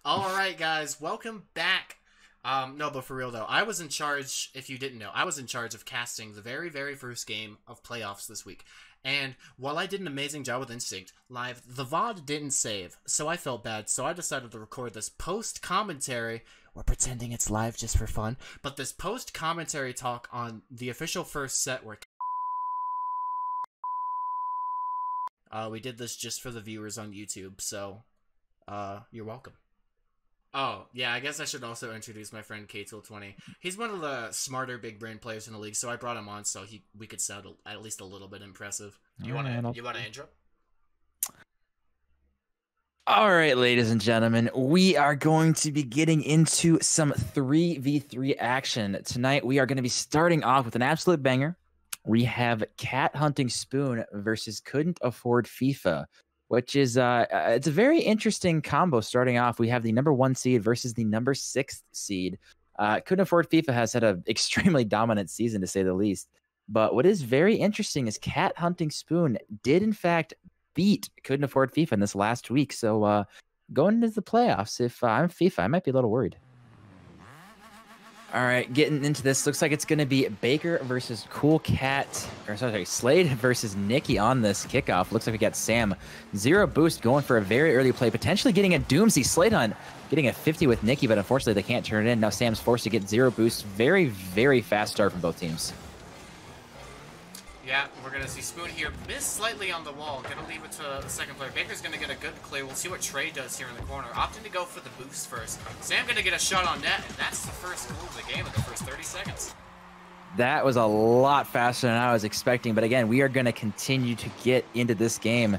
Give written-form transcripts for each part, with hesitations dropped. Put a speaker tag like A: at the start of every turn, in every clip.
A: All right, guys, welcome back. No, but for real though, I was in charge. If you didn't know, I was in charge of casting the very first game of playoffs this week. And while I did an amazing job with Instinct live, the VOD didn't save, so I felt bad. So I decided to record this post commentary. We're pretending it's live just for fun, but this post commentary talk on the official first set where we did this just for the viewers on YouTube. So you're welcome. Oh, yeah, I guess I should also introduce my friend Ktool 20. He's one of the smarter big brain players in the league, so I brought him on so we could sound at least a little bit impressive. You want to intro?
B: All right, ladies and gentlemen, we are going to be getting into some 3v3 action. Tonight, we are going to be starting off with an absolute banger. We have Cat Hunting Spoon versus Couldn't Afford FIFA, which is it's a very interesting combo starting off. We have the #1 seed versus the #6 seed. Couldn't Afford FIFA has had an extremely dominant season, to say the least. But what is very interesting is Cat Hunting Spoon did, in fact, beat Couldn't Afford FIFA in this last week. So going into the playoffs, if I'm FIFA, I might be a little worried. All right, getting into this, looks like it's going to be Baker versus Slade versus Nikki on this kickoff. Looks like we got Sam. 0 boost going for a very early play, potentially getting a Doomsday. Slade Hunt getting a 50 with Nikki, but unfortunately they can't turn it in. Now Sam's forced to get 0 boost. Very fast start from both teams.
A: Yeah, we're going to see Spoon here miss slightly on the wall. Going to leave it to the second player. Baker's going to get a good clear. We'll see what Trey does here in the corner. Opting to go for the boost first. Sam going to get a shot on net, and that's the first goal of the game in the first 30 seconds.
B: That was a lot faster than I was expecting, but again, we are going to continue to get into this game.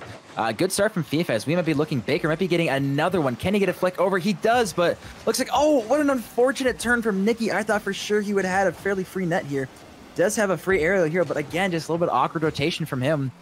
B: Good start from FIFA as we might be looking. Baker might be getting another one. Can he get a flick over? He does, but looks like, oh, what an unfortunate turn from Nikki. I thought for sure he would have had a fairly free net here. Does have a free aerial here, but again, just a little bit of awkward rotation from him.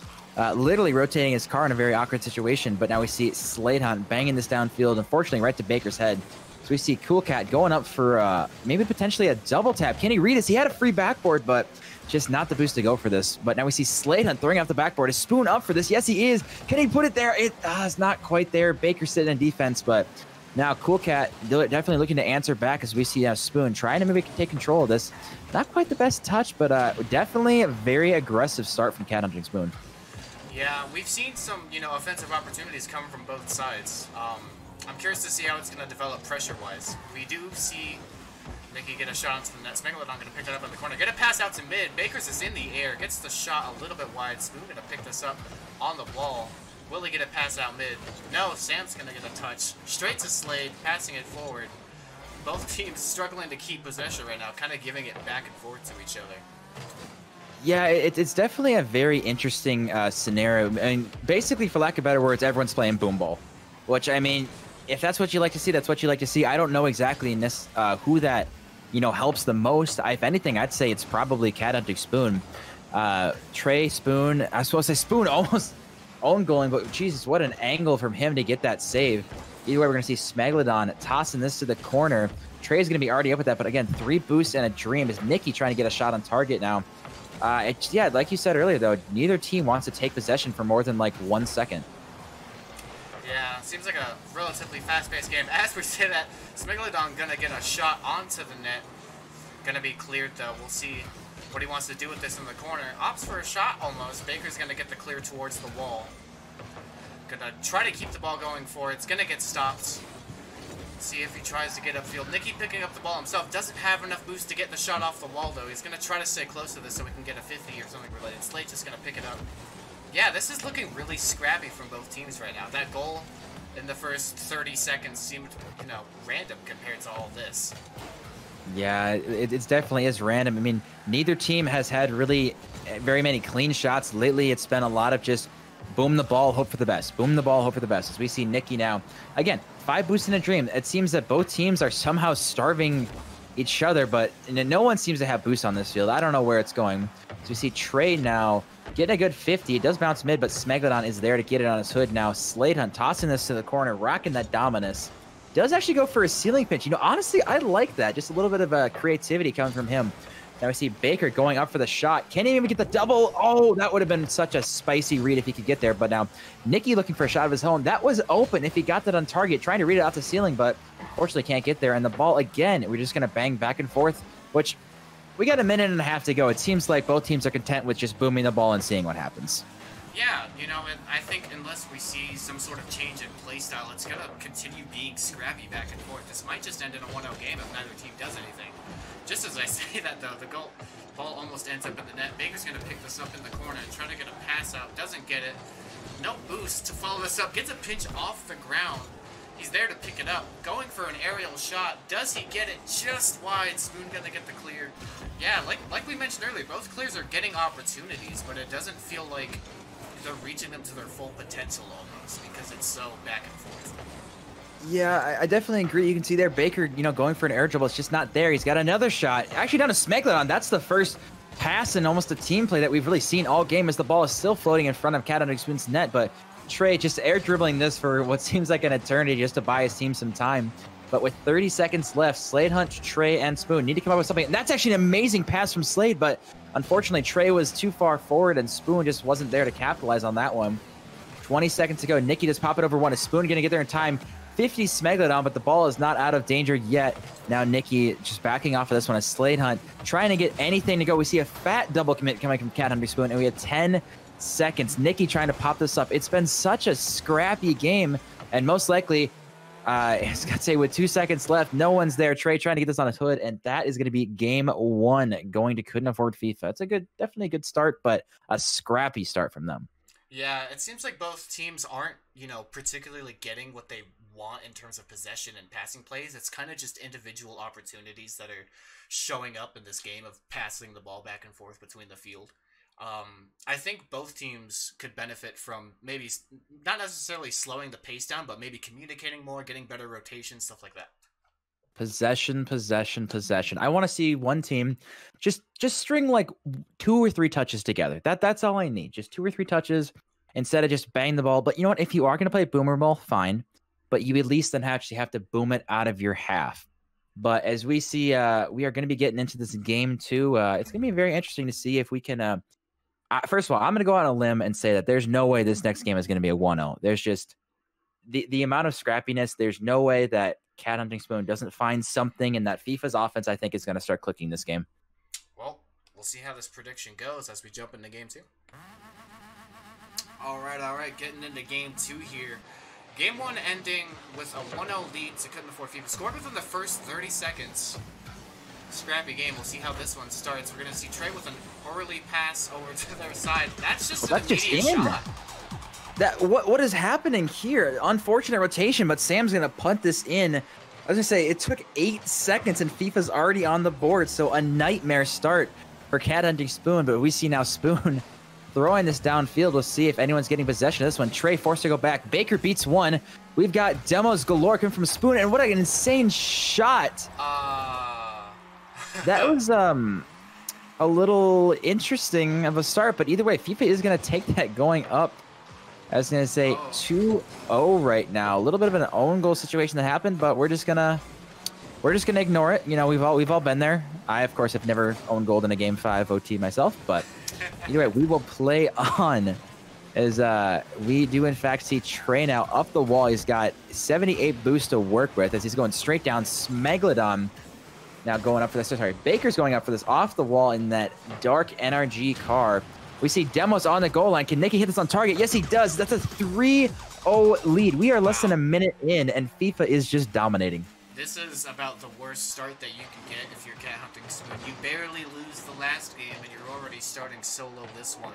B: Literally rotating his car in a very awkward situation, but now we see Slade Hunt banging this downfield, unfortunately right to Baker's head. So we see CoolCat going up for maybe potentially a double tap. Can he read this? He had a free backboard, but just not the boost to go for this. But now we see Slade Hunt throwing off the backboard. Is Spoon up for this? Yes, he is. Can he put it there? It's not quite there. Baker sitting in defense, but now CoolCat definitely looking to answer back as we see Spoon trying to maybe take control of this. Not quite the best touch, but definitely a very aggressive start from Cat Hunting Spoon.
A: Yeah, we've seen some, offensive opportunities come from both sides. I'm curious to see how it's going to develop pressure-wise. We do see Nikki get a shot onto the net. Smegalodon going to pick it up in the corner. Get a pass out to mid. Bakers is in the air. Gets the shot a little bit wide. Spoon going to pick this up on the wall. Will he get a pass out mid? No, Sam's going to get a touch. Straight to Slade, passing it forward. Both teams struggling to keep possession right now, kind of giving it back and forth to each other.
B: Yeah, it's definitely a very interesting scenario. I mean, basically, for lack of better words, everyone's playing boom ball. Which, I mean, if that's what you like to see, that's what you like to see. I don't know exactly in this who that, helps the most. If anything, I'd say it's probably Cat Hunting Spoon. Trey, Spoon, I was supposed to say Spoon almost own goaling, but Jesus, what an angle from him to get that save. Either way, we're going to see Smegalodon tossing this to the corner. Trey's going to be already up with that, but again, 3 boosts and a dream. Is Nikki trying to get a shot on target now? Yeah, like you said earlier, though, neither team wants to take possession for more than, 1 second.
A: Yeah, seems like a relatively fast-paced game. As we say that, Smegalodon going to get a shot onto the net. Going to be cleared, though. We'll see what he wants to do with this in the corner. Opts for a shot almost. Baker's going to get the clear towards the wall. Gonna try to keep the ball going for it. It's gonna get stopped. See if he tries to get upfield. Nikki picking up the ball himself. Doesn't have enough boost to get the shot off the wall, though. He's gonna try to stay close to this so we can get a 50 or something related. Slade's just gonna pick it up. Yeah, this is looking really scrappy from both teams right now. That goal in the first 30 seconds seemed, random compared to all this.
B: Yeah, it definitely is random. I mean, neither team has had really very many clean shots. Lately, it's been a lot of just boom the ball, hope for the best. Boom the ball, hope for the best. As we see Nikki now, again, 5 boosts in a dream. It seems that both teams are somehow starving each other, but no one seems to have boosts on this field. I don't know where it's going. So we see Trey now getting a good 50. It does bounce mid, but Smegalodon is there to get it on his hood now. Slade Hunt tossing this to the corner, rocking that dominus. Does actually go for a ceiling pinch. Honestly, I like that. Just a little bit of creativity coming from him. Now we see Baker going up for the shot. Can't even get the double. Oh, that would have been such a spicy read if he could get there. But now Nicky looking for a shot of his own. That was open if he got that on target, trying to read it out the ceiling, but fortunately can't get there. And the ball again, we're just going to bang back and forth, which we got a minute and a half to go. It seems like both teams are content with just booming the ball and seeing what happens.
A: Yeah, you know, and I think unless we see some sort of change in playstyle, it's going to continue being scrappy back and forth. This might just end in a 1-0 game if neither team does anything. Just as I say that, though, the ball almost ends up in the net. Baker's going to pick this up in the corner and try to get a pass out. Doesn't get it. No boost to follow this up. Gets a pinch off the ground. He's there to pick it up. Going for an aerial shot. Does he get it just wide? Spoon going to get the clear. Yeah, like we mentioned earlier, both clears are getting opportunities, but it doesn't feel like they're reaching them to their full potential almost because it's so back and forth.
B: Yeah, I definitely agree. You can see there Baker, you know, going for an air dribble. It's just not there. He's got another shot. Actually down to ssmegaldon. That's the first pass and almost a team play that we've really seen all game as the ball is still floating in front of CoolCatMeow's net. But Trey just air dribbling this for what seems like an eternity just to buy his team some time. But with 30 seconds left, Slade Hunt, Trey, and Spoon need to come up with something. And that's actually an amazing pass from Slade, but unfortunately, Trey was too far forward, and Spoon just wasn't there to capitalize on that one. 20 seconds to go. Nicky just pop it over one. Is Spoon going to get there in time? 50 ssmegaldon, but the ball is not out of danger yet. Now Nicky just backing off of this one as Slade Hunt trying to get anything to go. We see a fat double commit coming from Cat Hunter Spoon, and we have 10 seconds. Nicky trying to pop this up. It's been such a scrappy game, and most likely, I was gonna say with 2 seconds left, no one's there. Trey trying to get this on his hood, and that is going to be game one going to Couldn't Afford FIFA. It's a definitely a good start, but a scrappy start from them.
A: Yeah, it seems like both teams aren't, you know, particularly getting what they want in terms of possession and passing plays. It's kind of just individual opportunities that are showing up in this game of passing the ball back and forth between the field. I think both teams could benefit from maybe not necessarily slowing the pace down, but maybe communicating more, getting better rotation, stuff like that.
B: Possession. I want to see one team just string like 2 or 3 touches together. That's all I need. Just 2 or 3 touches instead of just bang the ball. But you know what? If you are going to play boomer ball, fine. But you at least then actually have to boom it out of your half. But as we see, we are going to be getting into this game too. It's going to be very interesting to see if we can. First of all, I'm going to go out on a limb and say that there's no way this next game is going to be a 1-0. There's just the amount of scrappiness. There's no way that Cat Hunting Spoon doesn't find something, and that FIFA's offense, I think, is going to start clicking this game.
A: Well, we'll see how this prediction goes as we jump into game 2. All right. Getting into game 2 here. Game 1 ending with a 1-0 lead to Couldn't Afford FIFA. Scored within the first 30 seconds. Scrappy game. We'll see how this one starts. We're going to see Trey with an early pass over to their side. That's just an immediate shot.
B: What is happening here? Unfortunate rotation, but Sam's going to punt this in. I was going to say, it took 8 seconds, and FIFA's already on the board, so a nightmare start for Cat Hunting Spoon, but we see now Spoon throwing this downfield. We'll see if anyone's getting possession of this one. Trey forced to go back. Baker beats one. We've got demos galore coming from Spoon, and what an insane shot. That was a little interesting of a start, but either way, FIFA is going to take that going up. I was going to say 2-0 right now. A little bit of an own goal situation that happened, but we're just gonna ignore it. You know, we've all been there. I, of course, have never owned goal in a game 5 OT myself, but either way, we will play on as we do in fact see Trey now up the wall. He's got 78 boost to work with as he's going straight down. ssmegaldon now going up for this. Sorry, Baker's going up for this off the wall in that dark NRG car. We see Demos on the goal line. Can Nicky hit this on target? Yes, he does. That's a 3-0 lead. We are less than a minute in, and FIFA is just dominating.
A: This is about the worst start that you can get if you're Cat Hunting Spoon. You barely lose the last game, and you're already starting solo this one.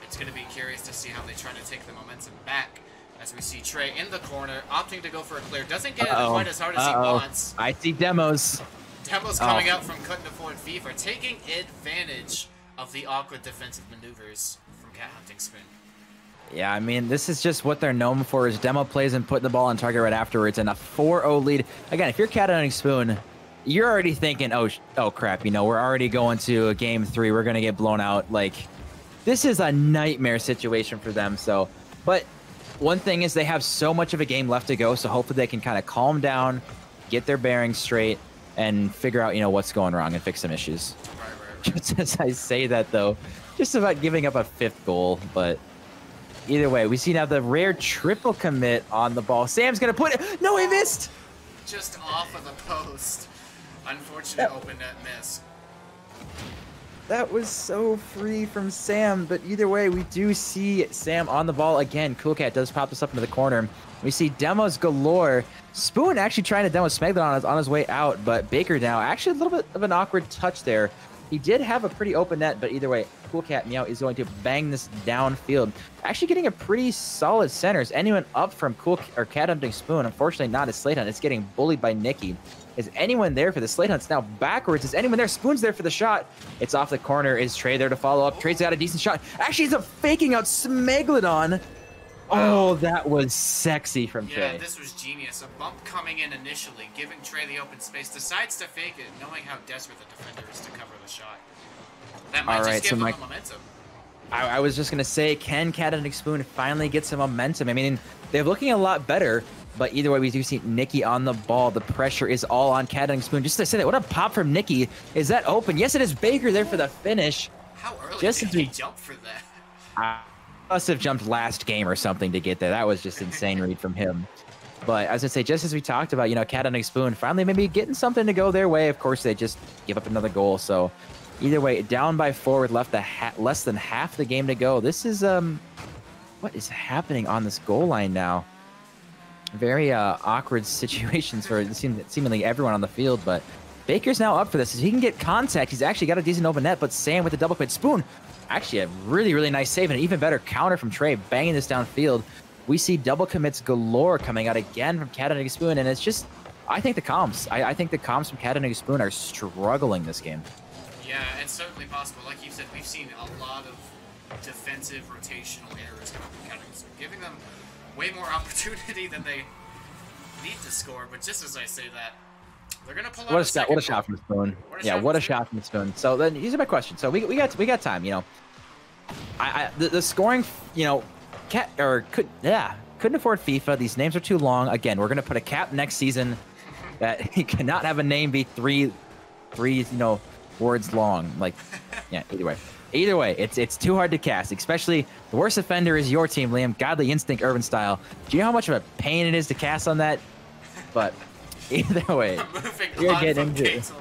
A: It's going to be curious to see how they try to take the momentum back. As we see Trey in the corner, opting to go for a clear. Doesn't get it quite as hard as he wants.
B: I see Demos.
A: Demos coming out from Couldn't Afford FIFA, taking advantage of the awkward defensive maneuvers from Cat Hunting Spoon.
B: Yeah, I mean, this is just what they're known for, is demo plays and putting the ball on target right afterwards, and a 4-0 lead. Again, if you're Cat Hunting Spoon, you're already thinking, oh crap, you know, we're already going to a game 3. We're going to get blown out. Like, this is a nightmare situation for them. So, but one thing is they have so much of a game left to go, so hopefully they can kind of calm down, get their bearings straight, and figure out, you know, what's going wrong and fix some issues. just as I say that, though, just about giving up a 5th goal. But either way, we see now the rare triple commit on the ball. Sam's going to put it. No, he missed.
A: Just off of the post. Unfortunate open net miss.
B: That was so free from Sam. But either way, we do see Sam on the ball again. CoolCat does pop this up into the corner. We see demos galore. Spoon actually trying to demo Smegalon on his way out, but Baker now actually a little bit of an awkward touch there. He did have a pretty open net, but either way, CoolCatMeow is going to bang this downfield. Actually getting a pretty solid center. Is anyone up from Cat Hunting Spoon? Unfortunately, not as Slate Hunt. It's getting bullied by Nikki. Is anyone there for the Slate Hunt's now backwards? Is anyone there? Spoon's there for the shot. It's off the corner. Is Trey there to follow up? Trey's got a decent shot. Actually, he's faking out Smegalon. Oh, that was sexy from Trey.
A: Yeah, this was genius. A bump coming in initially, giving Trey the open space, decides to fake it, knowing how desperate the defender is to cover the shot. That might just give him the momentum.
B: I was just going to say, can Cat Hunting Spoon finally get some momentum? I mean, they're looking a lot better, but either way, we do see Nikki on the ball. The pressure is all on Cat Hunting Spoon. Just to say that, what a pop from Nikki. Is that open? Yes, it is. Baker there for the finish.
A: How early did he jump for that?
B: Must have jumped last game or something to get there. That was just insane read from him. But as I say, just as we talked about, Cat Hunting Spoon finally maybe getting something to go their way. Of course, they just give up another goal. So either way, down by 4 with less than half the game to go. This is what is happening on this goal line now? Very awkward situations for seemingly everyone on the field. But Baker's now up for this. If he can get contact, he's actually got a decent open net. But Sam with the double quit. Spoon. Actually, a really, really nice save and an even better counter from Trey, banging this downfield. We see double commits galore coming out again from Cat Hunting Spoon, and it's just, I think the comms. I think the comms from Cat Hunting Spoon are struggling this game.
A: Yeah, it's certainly possible. Like you said, we've seen a lot of defensive rotational errors coming from Cat Hunting Spoon, giving them way more opportunity than they need to score. But just as I say that, they're gonna pull out
B: what a shot from Spoon. What a shot from Spoon. So then here's my question. So we got time. The scoring. Couldn't afford FIFA. These names are too long. Again, we're gonna put a cap next season that he cannot have a name be three words long. Like, yeah. Either way, it's too hard to cast. Especially the worst offender is your team, Liam. Godly Instinct, Urban Style. Do you know how much of a pain it is to cast on that? But either way,
A: you're getting into it.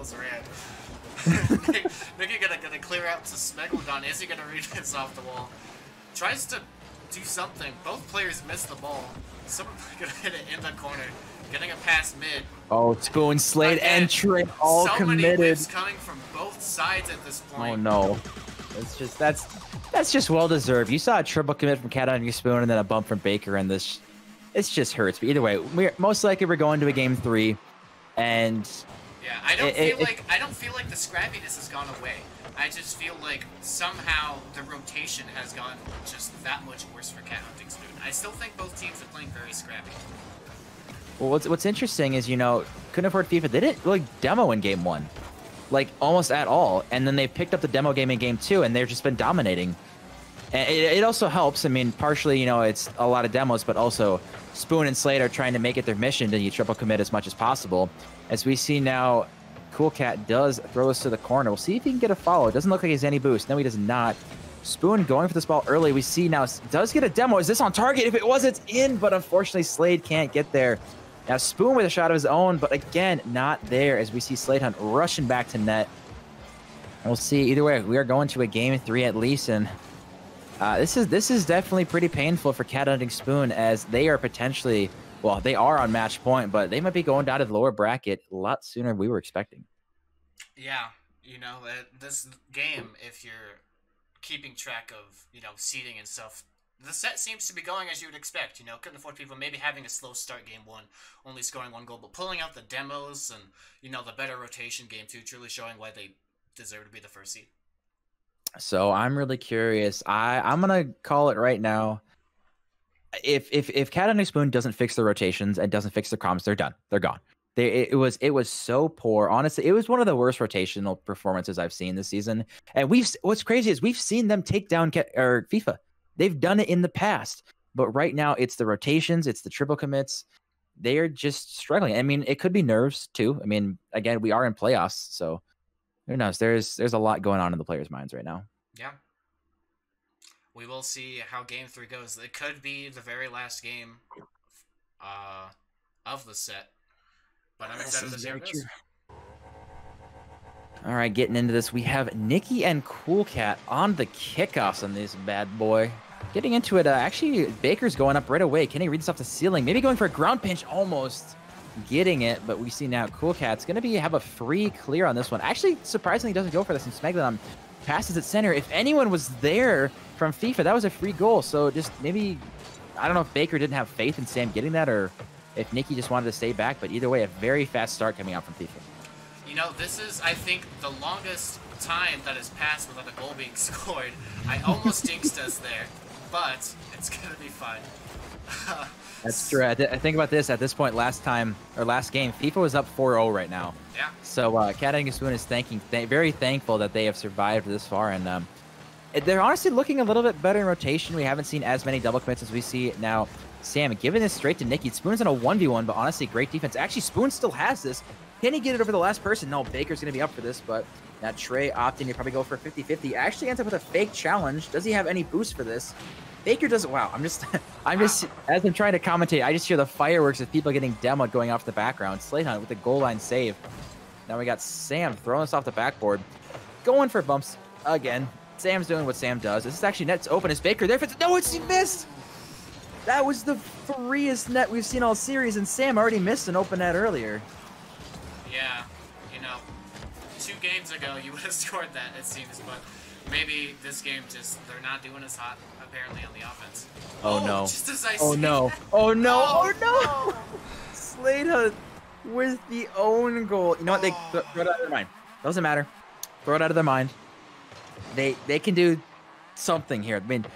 A: Nicky gonna clear out to Smegalon. Is he gonna read this off the wall? Tries to do something. Both players miss the ball. Someone's gonna hit it in the corner. Getting a pass mid.
B: Oh, Spoon, Slade, and Trey all committed.
A: So many whips coming from both sides at this point.
B: Oh no, that's just well deserved. You saw a triple commit from Cat Hunting Spoon and then a bump from Baker, and this. It just hurts. But either way, most likely we're going to a game 3, and
A: yeah, I don't feel like the scrappiness has gone away. I just feel like somehow the rotation has gone just that much worse for Cat Hunting Spoon. I still think both teams are playing very scrappy.
B: Well, what's interesting is couldn't afford FIFA. They didn't really demo in game 1, like almost at all, and then they picked up the demo game in game 2, and they've just been dominating. And it also helps. I mean, partially, it's a lot of demos, but also Spoon and Slade are trying to make it their mission to triple commit as much as possible. As we see now, CoolCat does throw us to the corner. We'll see if he can get a follow. It doesn't look like he has any boost. No, he does not. Spoon going for this ball early. We see now does get a demo. Is this on target? If it was, it's in, but unfortunately Slade can't get there. Now Spoon with a shot of his own, but again, not there as we see Slade Hunt rushing back to net. We'll see. Either way, we are going to a game 3 at least, and this is definitely pretty painful for Cat Hunting Spoon as they are potentially, well, they are on match point, but they might be going down to the lower bracket a lot sooner than we were expecting.
A: Yeah, this game, if you're keeping track of, seeding and stuff, the set seems to be going as you would expect. Couldn't afford people maybe having a slow start game 1, only scoring 1 goal, but pulling out the demos and, the better rotation game 2, truly showing why they deserve to be the first seed.
B: So I'm really curious. I'm gonna call it right now. If Cat Hunting Spoon doesn't fix the rotations and doesn't fix the comms, they're done. They're gone. It was so poor. Honestly, it was one of the worst rotational performances I've seen this season. And what's crazy is we've seen them take down FIFA. They've done it in the past, but right now it's the rotations, it's the triple commits. They are just struggling. I mean, it could be nerves too. I mean, again, we are in playoffs, so Who knows? There's a lot going on in the players' minds right now.
A: Yeah. We will see how Game 3 goes. It could be the very last game of the set. But I'm excited to see how it goes.
B: All right, getting into this, we have Nikki and CoolCat on the kickoffs on this bad boy. Getting into it, actually, Baker's going up right away. Can he read this off the ceiling? Maybe going for a ground pinch, almost getting it. But we see now CoolCat's going to have a free clear on this one. Actually, surprisingly, doesn't go for this, and ssmegaldon passes at center. If anyone was there from FIFA, that was a free goal. So just maybe, I don't know if Baker didn't have faith in Sam getting that, or if Nikki just wanted to stay back. But either way, a very fast start coming out from FIFA.
A: You know, this is, I think, the longest time that has passed without a goal being scored. I almost jinxed us there, but it's going to be fine.
B: That's true. I think about this at this point last game, FIFA was up 4-0 right now.
A: Yeah.
B: So Cat and Spoon is very thankful that they have survived this far, and they're honestly looking a little bit better in rotation. We haven't seen as many double commits as we see now. Sam giving this straight to Nikki. Spoon's on a 1v1, but honestly, great defense. Actually, Spoon still has this. Can he get it over the last person? No, Baker's going to be up for this, but now Trey opting to probably go for a 50-50. Actually ends up with a fake challenge. Does he have any boost for this? Baker doesn't. Wow, I'm just, as I'm trying to commentate, I just hear the fireworks of people getting demoed going off the background. Slate Hunt with the goal line save. Now we got Sam throwing us off the backboard, going for bumps again. Sam's doing what Sam does. This is actually net's open. Is Baker there? No, he missed. That was the freest net we've seen all series, and Sam already missed an open net earlier.
A: Yeah, you know, 2 games ago you would have scored that, it seems, but maybe this game they're not doing as hot, apparently, on the offense.
B: Oh no.
A: Just as I
B: oh
A: see
B: no.
A: That.
B: Oh no. Oh no. Slate Hunt with the own goal. You know what? They throw it out of their mind. Doesn't matter. Throw it out of their mind. They can do something here. I mean,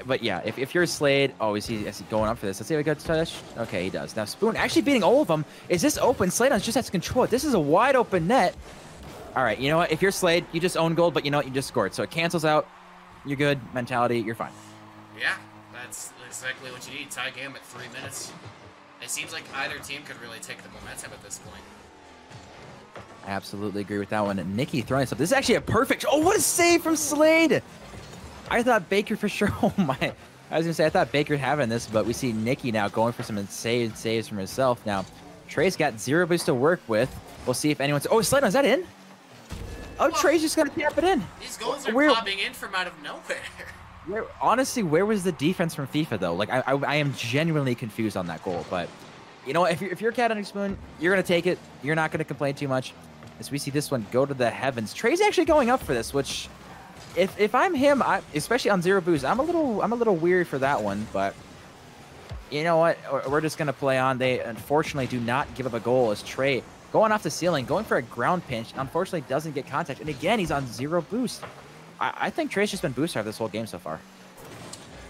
B: but yeah, if you're Slade, oh, is he going up for this? Let's see if we got touch. Okay, he does. Now Spoon actually beating all of them. Is this open? Slade just has to control it. This is a wide open net. All right, you know what? If you're Slade, you just own goal, but you know what? You just scored. So it cancels out. You're good. Mentality, you're fine.
A: Yeah, that's exactly what you need. Tie game at 3 minutes. It seems like either team could really take the momentum at this point.
B: I absolutely agree with that one. Nikki throwing stuff. This is actually a perfect. Oh, what a save from Slade! I thought Baker for sure. Oh my! I was gonna say I thought Baker having this, but we see Nikki now going for some insane saves from herself. Now Trey's got 0 boost to work with. We'll see if anyone's. Oh, Slade, is that in? Oh, well, Trey's just gonna tap it in.
A: These goals are popping in from out of nowhere.
B: Honestly, where was the defense from FIFA though? Like I am genuinely confused on that goal. But you know, if you're Cat and Spoon, you're gonna take it. You're not gonna complain too much. As we see this one go to the heavens. Trey's actually going up for this, which, if I'm him, especially on 0 boost, I'm a little weary for that one. But you know what? We're just gonna play on. They unfortunately do not give up a goal. As Trey going off the ceiling, going for a ground pinch, unfortunately doesn't get contact. And again, he's on 0 boost. I think Trey's just been boost drive this whole game so far.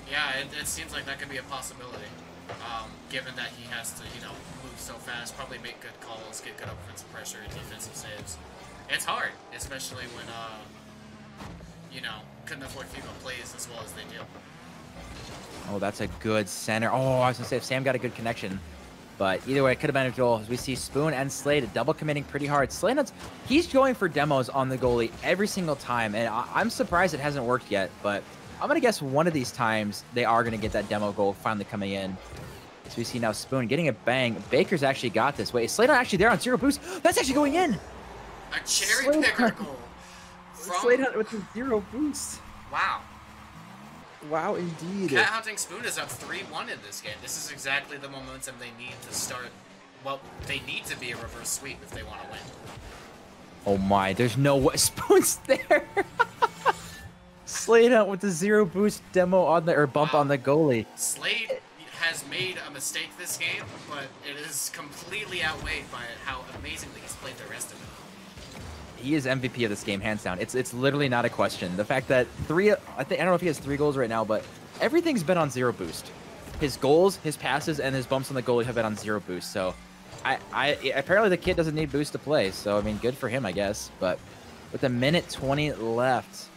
A: Yeah, it seems like that could be a possibility. Given that he has to, you know, move so fast, probably make good calls, get good offensive pressure, defensive saves. It's hard, especially when, you know, couldn't afford FIFA plays as well as they do.
B: Oh, that's a good center. Oh, I was going to say, if Sam got a good connection. But either way, it could have been a goal. As we see Spoon and Slade double committing pretty hard. Slade, he's going for demos on the goalie every single time. And I'm surprised it hasn't worked yet. But I'm going to guess one of these times they are going to get that demo goal finally coming in. So we see now Spoon getting a bang. Baker's actually got this. Wait, is Slade actually there on 0 boost? That's actually going in.
A: A cherry picker goal.
B: Slade with the 0 boost.
A: Wow.
B: Wow, indeed.
A: Cat Hunting Spoon is up 3-1 in this game. This is exactly the momentum they need to start. Well, they need to be a reverse sweep if they want to win.
B: Oh my, there's no way. Spoon's there. Slade out with the 0 boost demo on the, or bump on the goalie.
A: Slade has made a mistake this game, but it is completely outweighed by how amazingly he's played the rest of it.
B: He is MVP of this game, hands down. It's literally not a question. The fact that I don't know if he has 3 goals right now, but everything's been on 0 boost. His goals, his passes, and his bumps on the goalie have been on 0 boost. So, apparently the kid doesn't need boost to play. So I mean, good for him, I guess. But with a minute 20 left,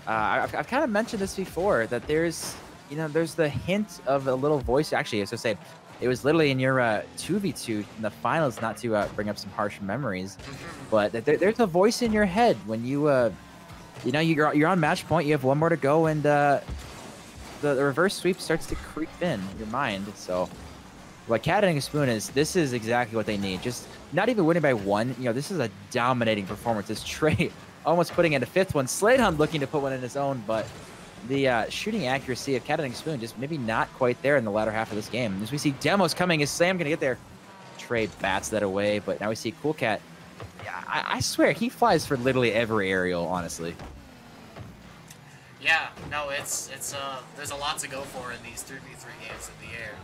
B: I've kind of mentioned this before that there's the hint of a little voice. Actually, I was gonna say, It was literally in your 2v2 in the finals, not to bring up some harsh memories, but there's a voice in your head when you know, you're on match point. You have one more to go, and the reverse sweep starts to creep in your mind. So, what Cat and Spoon this is exactly what they need. Just not even winning by one. You know, this is a dominating performance. It's Trey almost putting in a fifth one. Sladehunt looking to put one in his own, but the shooting accuracy of Cat and Spoon just maybe not quite there in the latter half of this game. As we see demos coming, is Sam gonna get there? Trey bats that away, but now we see CoolCat. I swear he flies for literally every aerial, honestly.
A: Yeah, no, it's there's a lot to go for in these 3v3 games in the air,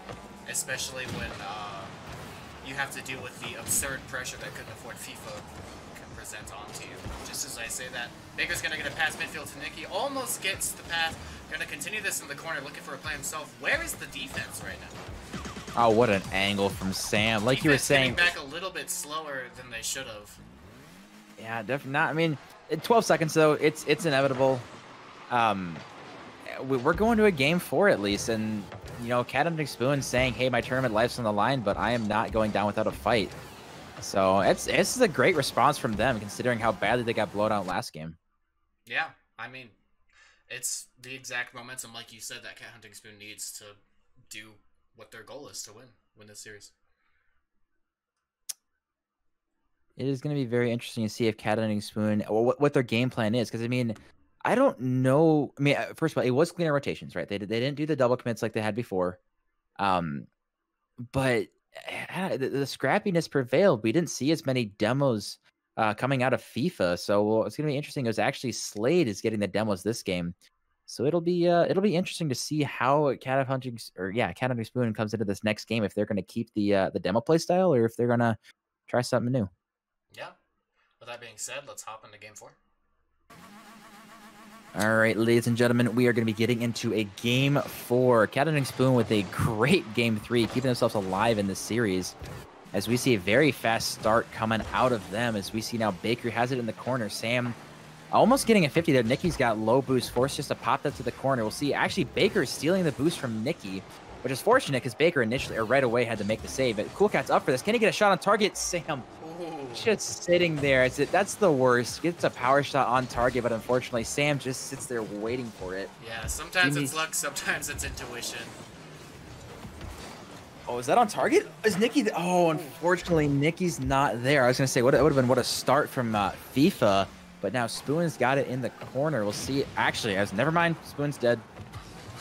A: especially when you have to deal with the absurd pressure that Afford Fifa can present onto you. Just as I say that, Baker's gonna get a pass midfield to Nicky, almost gets the pass, gonna continue this in the corner, looking for a play himself. Where is the defense right now?
B: Oh, what an angle from Sam! Like you were saying,
A: back a little bit slower than they should have.
B: Yeah, definitely not. I mean, in 12 seconds though, it's inevitable. We're going to a game 4 at least, and you know, Cat and Spoon saying, "Hey, my tournament life's on the line, but I am not going down without a fight." So this is a great response from them, considering how badly they got blown out last game.
A: Yeah, I mean, it's the exact momentum, like you said, that Cat Hunting Spoon needs to do what their goal is to win this series.
B: It is going to be very interesting to see if Cat Hunting Spoon, what their game plan is, because I mean, I don't know. I mean, first of all, it was cleaner rotations, right? They didn't do the double commits like they had before, but the scrappiness prevailed. We didn't see as many demos coming out of FIFA, so it's going to be interesting. It was actually Slade is getting the demos this game, so it'll be interesting to see how Cat Hunting Spoon comes into this next game, if they're going to keep the demo play style or if they're going to try something new.
A: Yeah. With that being said, let's hop into game 4.
B: All right, ladies and gentlemen, we are going to be getting into a game 4. Cat and Spoon with a great game 3, keeping themselves alive in this series. As we see a very fast start coming out of them, as we see now Baker has it in the corner. Sam almost getting a 50 there. Nicky's got low boost, forced just to pop that to the corner. We'll see actually Baker stealing the boost from Nicky, which is fortunate because Baker initially, or right away, had to make the save. But CoolCat's up for this. Can he get a shot on target? Sam just sitting there. That's the worst. Gets a power shot on target, but unfortunately, Sam just sits there waiting for it.
A: Yeah, sometimes it's luck, sometimes it's intuition.
B: Oh, is that on target? Is Nicky? Oh, unfortunately, Nicky's not there. I was gonna say, what a start from FIFA, but now Spoon's got it in the corner. We'll see. Actually, never mind. Spoon's dead.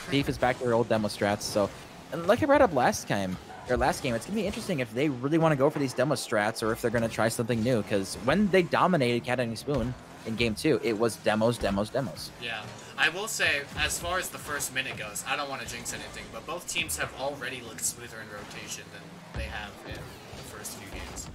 B: FIFA's back to their old demo strats. So, and like I brought up last game, it's gonna be interesting if they really want to go for these demo strats or if they're gonna try something new. Because when they dominated Cat and Spoon in game 2, it was demos.
A: Yeah, I will say, as far as the first minute goes, I don't want to jinx anything, but both teams have already looked smoother in rotation than they have in the first few games.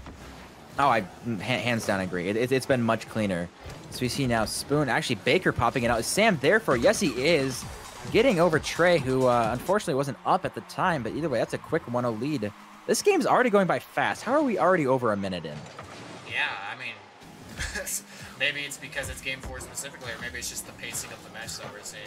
B: Oh, I hands down agree. It's been much cleaner. So we see now Spoon, actually Baker popping it out. Is Sam there for? Yes, he is. Getting over Trey, who unfortunately wasn't up at the time, but either way, that's a quick 1-0 lead. This game's already going by fast. How are we already over a minute in?
A: Yeah, I mean, maybe it's because it's game 4 specifically, or maybe it's just the pacing of the match that we're seeing.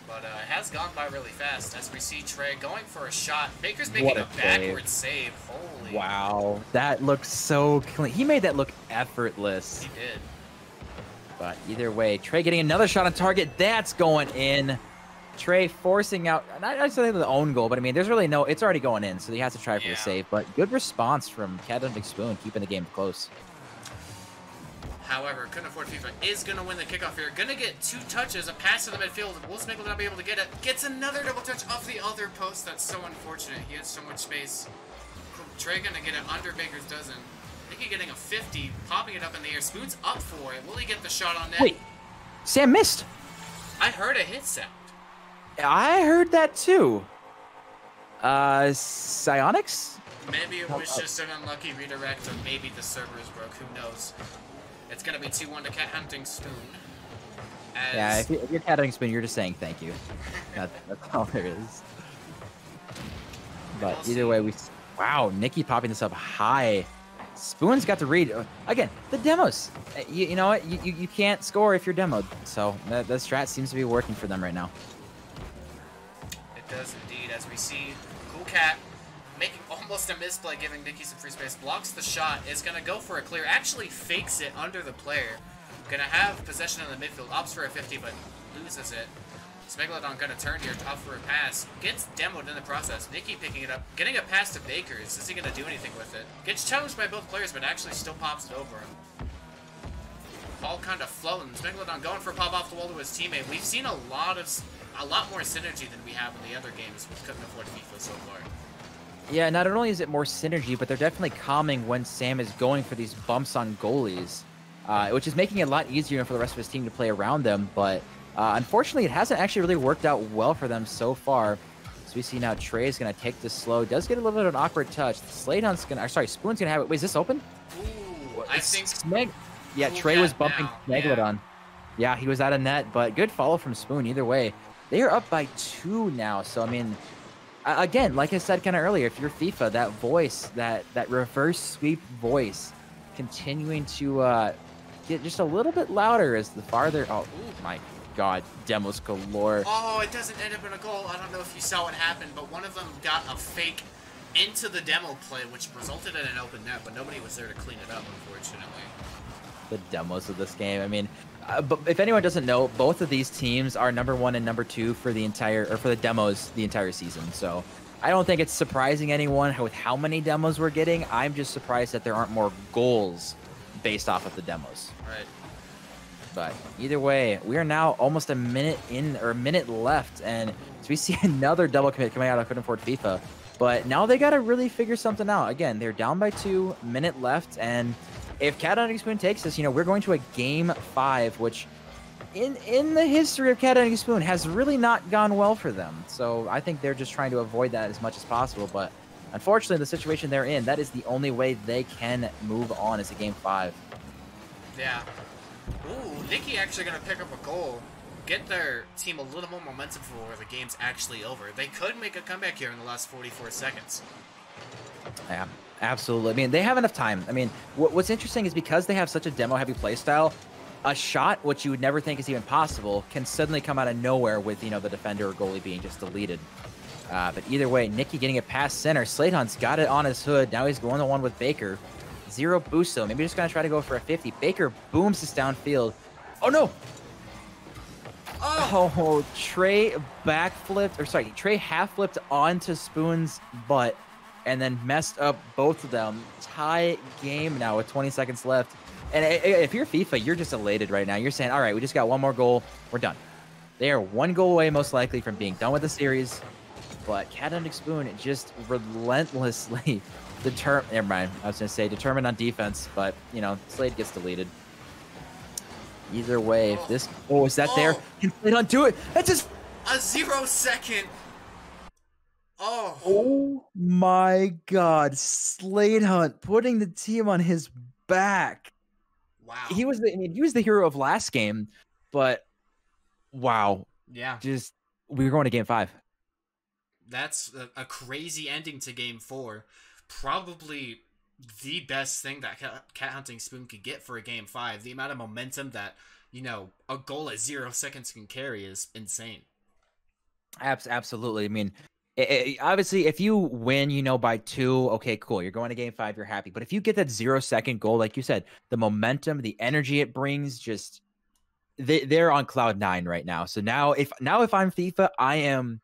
A: But it has gone by really fast as we see Trey going for a shot. Baker's making a backward save. Holy.
B: Wow, that looks so clean. He made that look effortless.
A: He did.
B: But either way, Trey getting another shot on target. That's going in. Trey forcing out, not necessarily the own goal, but I mean, there's really it's already going in, so he has to try for the save. But good response from Cat and Spoon, keeping the game close.
A: However, Afford Fifa is going to win the kickoff here. Going to get 2 touches, a pass to the midfield. Will Smith will not be able to get it. Gets another double touch off the other post. That's so unfortunate. He has so much space. Trey going to get it under Baker's dozen. Nicky getting a 50, popping it up in the air. Spoon's up for it. Will he get the shot on net?
B: Wait, Sam missed.
A: I heard a hit sound.
B: I heard that too. Psionics?
A: Maybe it was just an unlucky redirect, or maybe the server is broke. Who knows? It's going to be 2-1 to Cat Hunting Spoon.
B: Yeah, if you're Cat Hunting Spoon, you're just saying thank you. That's all there is. But either way, wow, Nicky popping this up high. Spoon's got to read. Again, the demos. You know what? You can't score if you're demoed. So the strat seems to be working for them right now.
A: It does indeed, as we see CoolCat making almost a misplay, giving Nikki some free space. Blocks the shot, is going to go for a clear. Actually fakes it under the player. Going to have possession in the midfield. Opts for a 50, but loses it. Smegalodon going to turn here, off for a pass. Gets demoed in the process. Nikki picking it up. Getting a pass to Bakers. Is he going to do anything with it? Gets challenged by both players, but actually still pops it over him. Ball kind of floating. Smegalodon going for a pop off the wall to his teammate. We've seen a lot more synergy than we have in the other games with Couldn't Afford FIFA so far.
B: Yeah, not only is it more synergy, but they're definitely calming when Sam is going for these bumps on goalies, which is making it a lot easier for the rest of his team to play around them. But unfortunately, it hasn't actually really worked out well for them so far. So we see now Trey is going to take this slow. Does get a little bit of an awkward touch. Sladehunt's going to, sorry, Spoon's going to have it. Wait, is this open?
A: Ooh, I think...
B: Yeah, Trey was bumping Smegalodon. Yeah, he was out of net, but good follow from Spoon either way. They are up by 2 now. So, I mean, again, like I said kind of earlier, if you're FIFA, that voice, that reverse sweep voice, continuing to get just a little bit louder as the farther... Oh, my God, demos galore.
A: Oh, it doesn't end up in a goal. I don't know if you saw what happened, but one of them got a fake into the demo play, which resulted in an open net, but nobody was there to clean it up, unfortunately.
B: The demos of this game. I mean, but if anyone doesn't know, both of these teams are #1 and #2 for the entire, or for the demos the entire season. So I don't think it's surprising anyone with how many demos we're getting. I'm just surprised that there aren't more goals based off of the demos.
A: Right.
B: But either way, we are now almost a minute in, or a minute left, and so we see another double commit coming out of Couldn't Afford FIFA. But now they got to really figure something out. Again, they're down by 2, minute left, and if Cat Hunting Spoon takes this, we're going to a game 5, which in the history of Cat Hunting Spoon has really not gone well for them. So I think they're just trying to avoid that as much as possible. But unfortunately, the situation they're in, that is the only way they can move on is a game 5.
A: Yeah. Ooh, Nikki actually going to pick up a goal, get their team a little more momentum for where the game's actually over. They could make a comeback here in the last 44 seconds.
B: Yeah. Absolutely. I mean, they have enough time. I mean, what's interesting is because they have such a demo-heavy playstyle, a shot, which you would never think is even possible, can suddenly come out of nowhere with, the defender or goalie being just deleted. But either way, Nikki getting it past center. Sladehunt's got it on his hood. Now he's going to one with Baker. 0 boost, so maybe just going to try to go for a 50. Baker booms this downfield. Oh, no! Oh, Trey backflipped, or sorry, Trey half-flipped onto Spoon's butt, and then messed up both of them. Tie game now with 20 seconds left. And if you're FIFA, you're just elated right now. You're saying, all right, we just got one more goal. We're done. They are 1 goal away, most likely, from being done with the series. But Cat Hunting Spoon just relentlessly determined. Never mind. I was going to say determined on defense, but, Slade gets deleted. Either way, if this... Oh, is that there? Can Slade Hunt do it? That's just...
A: A 0-second...
B: Oh my God, Sladehunt putting the team on his back.
A: Wow.
B: He was the hero of last game, but wow.
A: Yeah.
B: We were going to game 5.
A: That's a crazy ending to game 4. Probably the best thing that Cat Hunting Spoon could get for a game 5. The amount of momentum that, a goal at 0 seconds can carry is insane.
B: Absolutely. I mean, obviously, if you win, by 2, okay, cool. You're going to game 5, you're happy. But if you get that 0-second goal, like you said, the momentum, the energy it brings, just they're on cloud 9 right now. So now if I'm FIFA, I am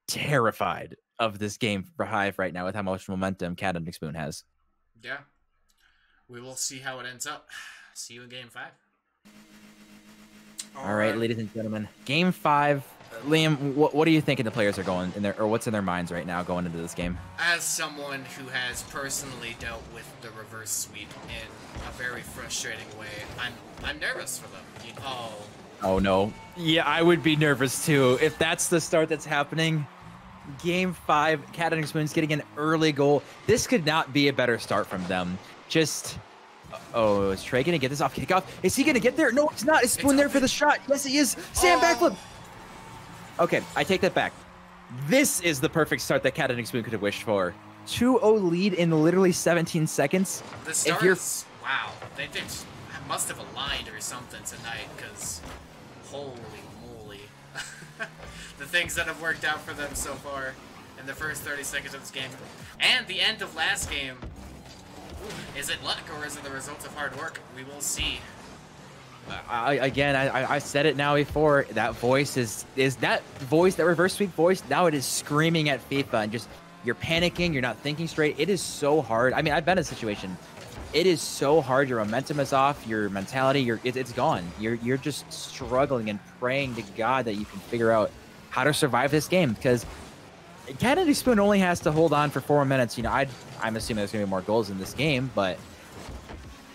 B: terrified of this game for Hive right now with how much momentum Cat Hunting Spoon has.
A: Yeah. We will see how it ends up. See you in game 5.
B: All right, ladies and gentlemen, game 5. Liam, what do you think the players are going in there, or what's in their minds right now going into this game?
A: As someone who has personally dealt with the reverse sweep in a very frustrating way, I'm nervous for them.
B: Oh no. Yeah, I would be nervous too. If that's the start that's happening, game 5, Cat Hunting Spoon's getting an early goal. This could not be a better start from them. Just... Oh, is Trey going to get this off kickoff? Is he going to get there? No, it's not. Is Spoon there for the shot? Yes, he is. Sam backflip. Okay, I take that back. This is the perfect start that Cat Hunting Spoon could have wished for. 2-0 lead in literally 17 seconds.
A: The start is... Wow. They must have aligned or something tonight, because... Holy moly. The things that have worked out for them so far. in the first 30 seconds of this game. And the end of last game. Ooh, is it luck or is it the result of hard work? We will see.
B: I said it now before. That voice is that voice, that reverse sweep voice. Now it is screaming at FIFA and just you're panicking. You're not thinking straight. It is so hard. I mean, I've been in a situation. It is so hard. Your momentum is off. Your mentality, it's gone. You're just struggling and praying to God that you can figure out how to survive this game because Kennedy Spoon only has to hold on for 4 minutes. You know, I'm assuming there's gonna be more goals in this game, but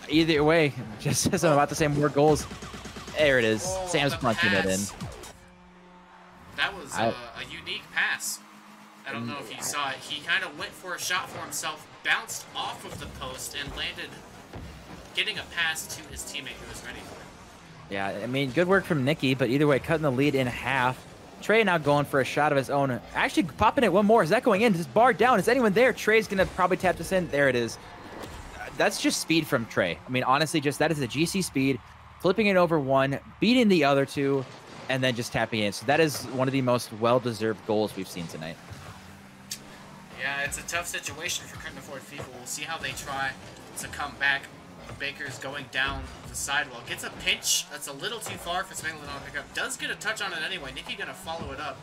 B: either way, just as I'm about to say more goals, there it is.
A: Oh,
B: Sam's punching it in.
A: That was a unique pass. I don't know if you saw it. He kind of went for a shot for himself, bounced off of the post, and landed getting a pass to his teammate who was ready for it.
B: Yeah, I mean, good work from Nikki, but either way, cutting the lead in half. Trey now going for a shot of his own. Actually popping it one more. Is that going in? Is this bar down? Is anyone there? Trey's going to probably tap this in. There it is. That's just speed from Trey. I mean, honestly, just that is the GC speed, flipping it over one, beating the other two, and then just tapping in. So that is one of the most well-deserved goals we've seen tonight.
A: Yeah, it's a tough situation for Afford Fifa. We'll see how they try to come back. Baker's going down the sidewall. Gets a pinch. That's a little too far for ssmegaldon to pick up. Does get a touch on it anyway. Nikki going to follow it up.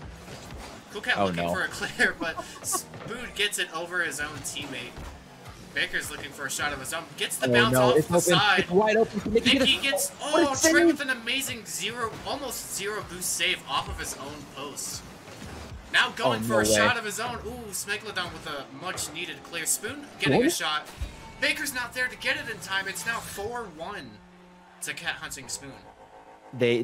A: CoolCat looking for a clear, but Spoon gets it over his own teammate. Baker's looking for a shot of his own. Gets the bounce off the side.
B: It's wide open.
A: Nikki gets... Oh, Trey with an amazing almost zero boost save off of his own post. Now going for a shot of his own. Ooh, ssmegaldon with a much-needed clear. Spoon getting a shot. Baker's not there to get it in time. It's now 4-1 to Cat Hunting Spoon.
B: The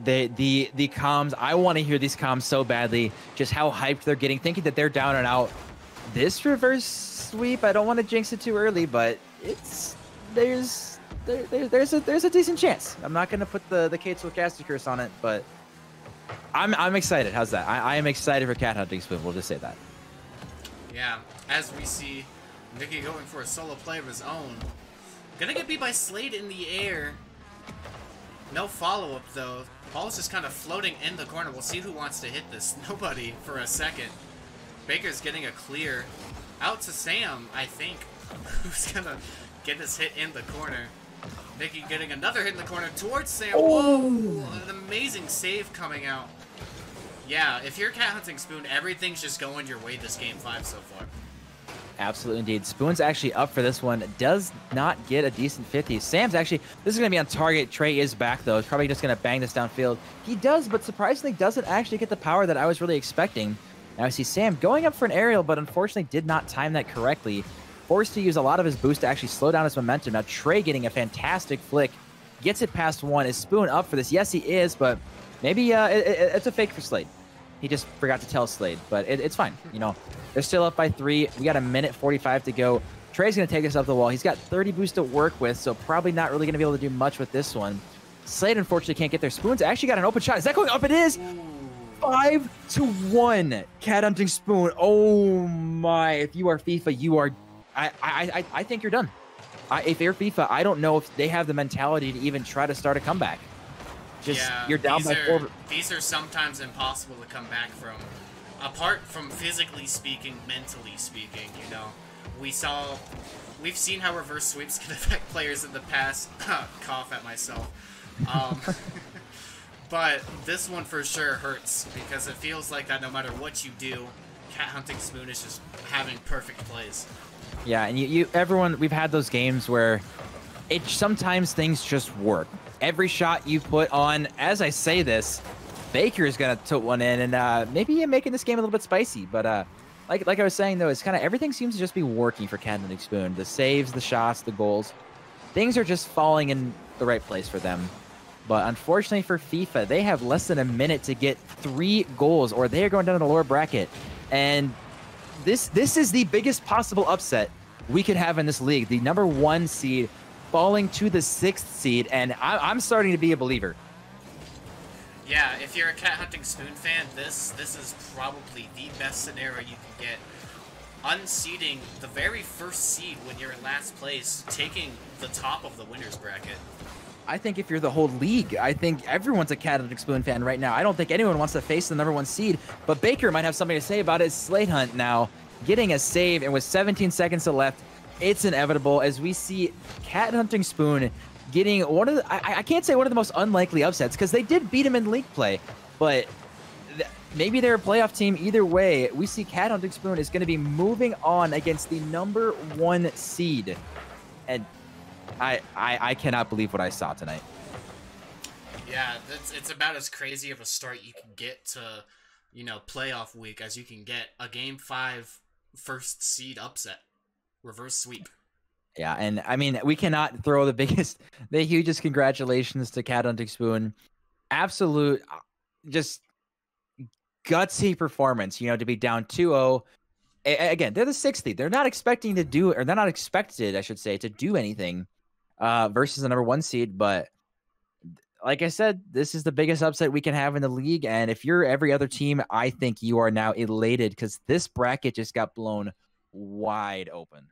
B: comms, I want to hear these comms so badly. Just how hyped they're getting, thinking that they're down and out. This reverse sweep, I don't want to jinx it too early, but there's a decent chance. I'm not gonna put the Ktool caster curse on it, but I'm excited. How's that? I am excited for Cat Hunting Spoon. We'll just say that.
A: Yeah, as we see Nikki going for a solo play of his own. Gonna get beat by Slade in the air. No follow-up, though. Ball's just kind of floating in the corner. We'll see who wants to hit this. Nobody for a second. Baker's getting a clear. Out to Sam, I think, who's gonna get this hit in the corner. Nikki getting another hit in the corner towards Sam. Whoa! An amazing save coming out. Yeah, if you're Cat Hunting Spoon, everything's just going your way this game 5 so far.
B: Absolutely indeed. Spoon's actually up for this one. Does not get a decent 50. Sam's actually, this is going to be on target. Trey is back, though. He's probably just going to bang this downfield. He does, but surprisingly doesn't actually get the power that I was really expecting. Now I see Sam going up for an aerial, but unfortunately did not time that correctly. Forced to use a lot of his boost to actually slow down his momentum. Now Trey getting a fantastic flick. Gets it past one. Is Spoon up for this? Yes, he is, but maybe it's a fake for Slade. He just forgot to tell Slade, but it's fine. You know, they're still up by 3. We got a minute 45 to go. Trey's going to take this up the wall. He's got 30 boost to work with, so probably not really going to be able to do much with this one. Slade, unfortunately, can't get there. Spoon's actually got an open shot. Is that going up? It is! 5-1. Cat Hunting Spoon. Oh, my. If you are FIFA, you are... I think you're done. If you're FIFA, I don't know if they have the mentality to even try to start a comeback. You're down by 4.
A: These are sometimes impossible to come back from. Apart from physically speaking, mentally speaking, you know. We've seen how reverse sweeps can affect players in the past. Cough at myself. But this one for sure hurts because it feels like that no matter what you do, Cat Hunting Spoon is just having perfect plays.
B: Yeah, and everyone, we've had those games where sometimes things just work. Every shot you put on, as I say this, Baker is going to tote one in, and maybe making this game a little bit spicy. But like I was saying, though, it's kind of everything seems to just be working for Cat Hunting Spoon. The saves, the shots, the goals. Things are just falling in the right place for them. But unfortunately for FIFA, they have less than a minute to get 3 goals, or they are going down to the lower bracket. And this is the biggest possible upset we could have in this league. The #1 seed falling to the 6th seed, and I'm starting to be a believer.
A: Yeah, if you're a Cat Hunting Spoon fan, this is probably the best scenario you can get. Unseeding the very first seed when you're in last place, taking the top of the winner's bracket.
B: I think if you're the whole league, I think everyone's a Cat Hunting Spoon fan right now. I don't think anyone wants to face the #1 seed, but Baker might have something to say about it. Slate Hunt now getting a save, and with 17 seconds left, it's inevitable as we see Cat Hunting Spoon getting one of the, I can't say one of the most unlikely upsets because they did beat him in league play, but maybe they're a playoff team. Either way, we see Cat Hunting Spoon is going to be moving on against the #1 seed, and I cannot believe what I saw tonight.
A: Yeah, it's about as crazy of a start you can get to, playoff week as you can get a Game 5 first seed upset, reverse sweep.
B: Yeah, and I mean, we cannot throw the hugest congratulations to Cat Hunting Spoon. Absolute, just gutsy performance, to be down 2-0. Again, they're the 6th seed. They're not expecting to do, or they're not expected, I should say, to do anything versus the #1 seed. But like I said, this is the biggest upset we can have in the league. And if you're every other team, I think you are now elated because this bracket just got blown wide open.